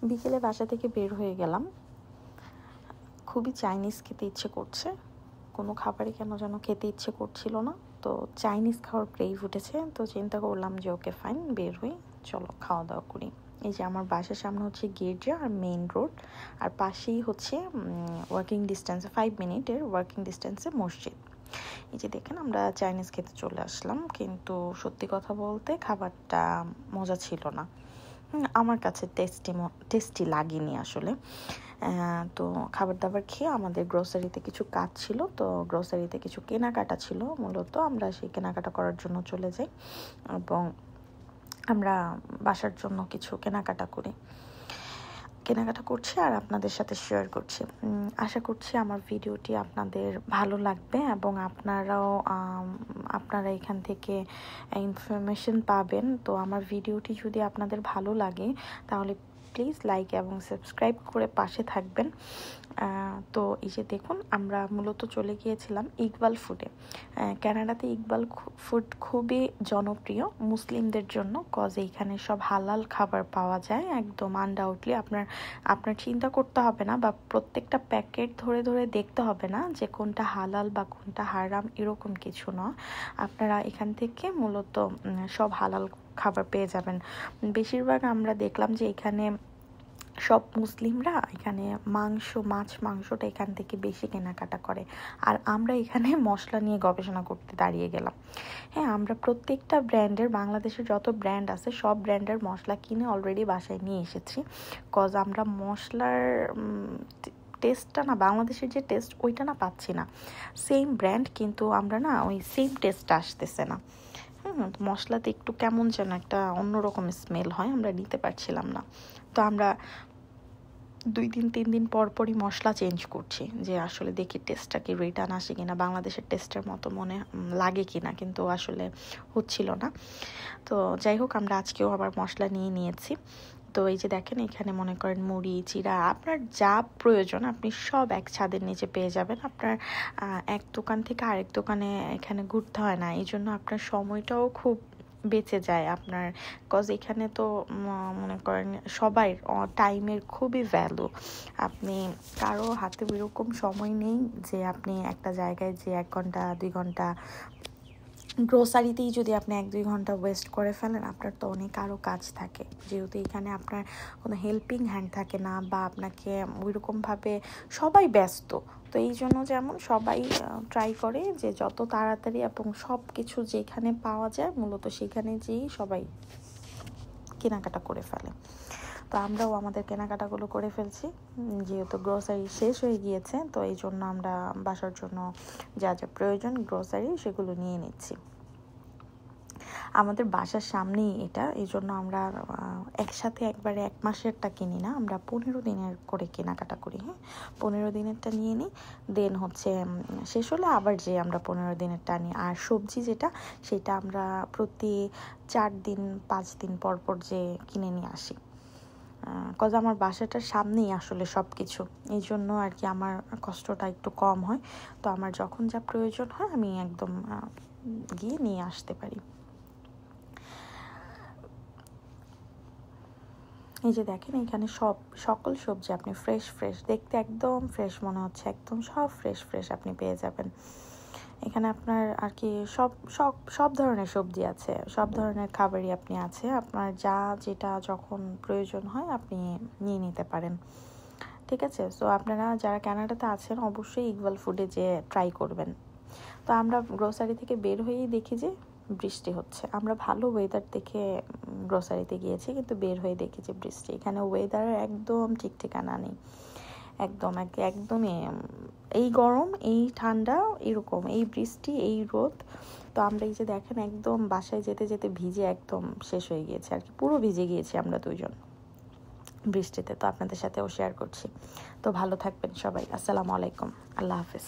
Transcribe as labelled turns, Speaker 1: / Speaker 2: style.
Speaker 1: বিকেলে বাসা থেকে বের হয়ে গেলাম, খুবই চাইনিজ খেতে ইচ্ছে করছে, কোনো খাবারই কেন যেন খেতে ইচ্ছে করছিল না, তো চাইনিজ খাওয়ার ক্রেভ উঠেছে। তো চিন্তা করলাম যে ওকে ফাইন, বের হই, চলো খাওয়া দাওয়া করি। এই যে আমার বাসার সামনে হচ্ছে গির্জা আর মেইন রোড, আর পাশেই হচ্ছে ওয়াকিং ডিস্টেন্সে 5 মিনিটের ওয়াকিং ডিস্টেন্সে মসজিদ। এই যে দেখেন আমরা চাইনিজ খেতে চলে আসলাম, কিন্তু সত্যি কথা বলতে খাবারটা মজা ছিল না, আমার কাছে টেস্টি লাগেনি আসলে। তো খাবার দাবার খেয়ে আমাদের গ্রোসারিতে কিছু কাজ ছিল, তো গ্রোসারিতে কিছু কেনাকাটা ছিল, মূলত আমরা সেই কেনাকাটা করার জন্য চলে যাই এবং আমরা বাসার জন্য কিছু কেনাকাটা করছি আর আপনাদের সাথে শেয়ার করছি। আশা করছি আমার ভিডিওটি আপনাদের ভালো লাগবে এবং আপনারা এখান থেকে ইনফরমেশন পাবেন। তো আমার ভিডিওটি যদি আপনাদের ভালো লাগে তাহলে প্লিজ লাইক এবং সাবস্ক্রাইব করে পাশে থাকবেন। তো এই যে দেখুন, আমরা মূলত চলে গিয়েছিলাম ইকবাল ফুডে। কানাডাতে ইকবাল ফুড খুবই জনপ্রিয় মুসলিমদের জন্য, কজ এইখানে সব হালাল খাবার পাওয়া যায় একদম আনডাউটলি। আপনার চিন্তা করতে হবে না, বা প্রত্যেকটা প্যাকেট ধরে ধরে দেখতে হবে না যে কোনটা হালাল বা কোনটা হারাম, এরকম কিছু না। আপনারা এখান থেকে মূলত সব হালাল খাবার পেয়ে যাবেন। বেশিরভাগ আমরা দেখলাম যে এখানে সব মুসলিমরা এখানে মাংসটা এখান থেকে বেশি কেনাকাটা করে, আর আমরা এখানে মশলা নিয়ে গবেষণা করতে দাঁড়িয়ে গেলাম। হ্যাঁ, আমরা প্রত্যেকটা ব্র্যান্ডের, বাংলাদেশের যত ব্র্যান্ড আছে সব ব্র্যান্ডের মশলা কিনে অলরেডি বাসায় নিয়ে এসেছি, কজ আমরা মশলার টেস্টটা না, বাংলাদেশের যে টেস্ট ওইটা না পাচ্ছি না, সেম ব্র্যান্ড কিন্তু আমরা না ওই সেম টেস্টটা আসতেছে না। মশলাতে একটু কেমন যেন একটা অন্যরকম স্মেল হয়, আমরা নিতে পারছিলাম না। তো আমরা 2-3 দিন পরই মশলা চেঞ্জ করছি, যে আসলে দেখি টেস্টটা কি রিটার্ন আসে কিনা, বাংলাদেশের টেস্টের মতো মনে লাগে কিনা, কিন্তু আসলে হচ্ছিল না। তো যাই হোক, আমরা আজকেও আবার মশলা নিয়েছি। তো এই যে দেখেন, এখানে মনে করেন মুড়ি, চিড়া, আপনার যা প্রয়োজন আপনি সব এক ছাদের নিচে পেয়ে যাবেন। আপনার এক দোকান থেকে আরেক দোকানে এখানে ঘুরতে হয় না, এই জন্য আপনার সময়টাও খুব বেঁচে যায় আপনার, কজ এখানে তো মনে করেন সবাই টাইমের খুবই ভ্যালু। আপনি কারো হাতে এরকম সময় নেই যে আপনি একটা জায়গায় যে 1 ঘন্টা 2 ঘন্টা, গ্রোসারিতেই যদি আপনি 1-2 ঘন্টা ওয়েস্ট করে ফেলেন, আপনার তো অনেক আরও কাজ থাকে, যেহেতু এখানে আপনার কোনো হেল্পিং হ্যান্ড থাকে না, বা আপনাকে ওইরকমভাবে সবাই ব্যস্ত। তো এই জন্য যেমন সবাই ট্রাই করে যে যত তাড়াতাড়ি এবং সব কিছু যেখানে পাওয়া যায় মূলত সেখানে যেই সবাই কেনাকাটা করে ফেলে। তো আমরাও আমাদের কেনাকাটাগুলো করে ফেলছি, যেহেতু গ্রোসারি শেষ হয়ে গিয়েছে, তো এই জন্য আমরা বাসার জন্য যা যা প্রয়োজন গ্রোসারি সেগুলো নিয়ে নিচ্ছি। আমাদের বাসার সামনেই এটা, এই জন্য আমরা একসাথে একবারে 1 মাসেরটা কিনি না, আমরা 15 দিনের করে কেনাকাটা করি। হ্যাঁ, 15 দিনেরটা নিয়ে নিই, দেন হচ্ছে শেষ হলে আবার যে আমরা 15 দিনেরটা নিই। আর সবজি যেটা, সেটা আমরা প্রতি 4 দিন 5 দিন পর যে কিনে নিয়ে আসি, কজ আমার বাসাটার সামনেই আসলে সব কিছু, এই জন্য আর কি আমার কষ্টটা একটু কম হয়। তো আমার যখন যা প্রয়োজন হয় আমি একদম গিয়ে নিয়ে আসতে পারি। এই যে দেখেন, এখানে সকল সবজি আপনি ফ্রেশ দেখতে একদম ফ্রেশ মনে হচ্ছে, একদম সব ফ্রেশ আপনি পেয়ে যাবেন এখানে। আপনার আর কি সব ধরনের সবজি আছে, সব ধরনের খাবারই আপনি আছে, আপনার যেটা যখন প্রয়োজন হয় আপনি নিয়ে নিতে পারেন। ঠিক আছে, সো আপনারা যারা কানাডাতে আছেন অবশ্যই ইকবাল ফুডে যে ট্রাই করবেন। তো আমরা গ্রোসারি থেকে বের হয়েই দেখি যে বৃষ্টি হচ্ছে। আমরা ভালো ওয়েদার দেখে গ্রোসারিতে গিয়েছি, কিন্তু বের হয়ে দেখি যে বৃষ্টি। এখানে ওয়েদারের একদম ঠিক ঠিকানা নেই, একদমই এই গরম, এই ঠান্ডা, এরকম, এই বৃষ্টি, এই রোদ। তো আমরা এই যে দেখেন একদম বাসায় যেতে যেতে ভিজে একদম শেষ হয়ে গিয়েছে আর কি, পুরো ভিজে গিয়েছি আমরা 2 জন বৃষ্টিতে। তো আপনাদের সাথেও শেয়ার করছি। তো ভালো থাকবেন সবাই, আসসালামু আলাইকুম, আল্লাহ হাফেজ।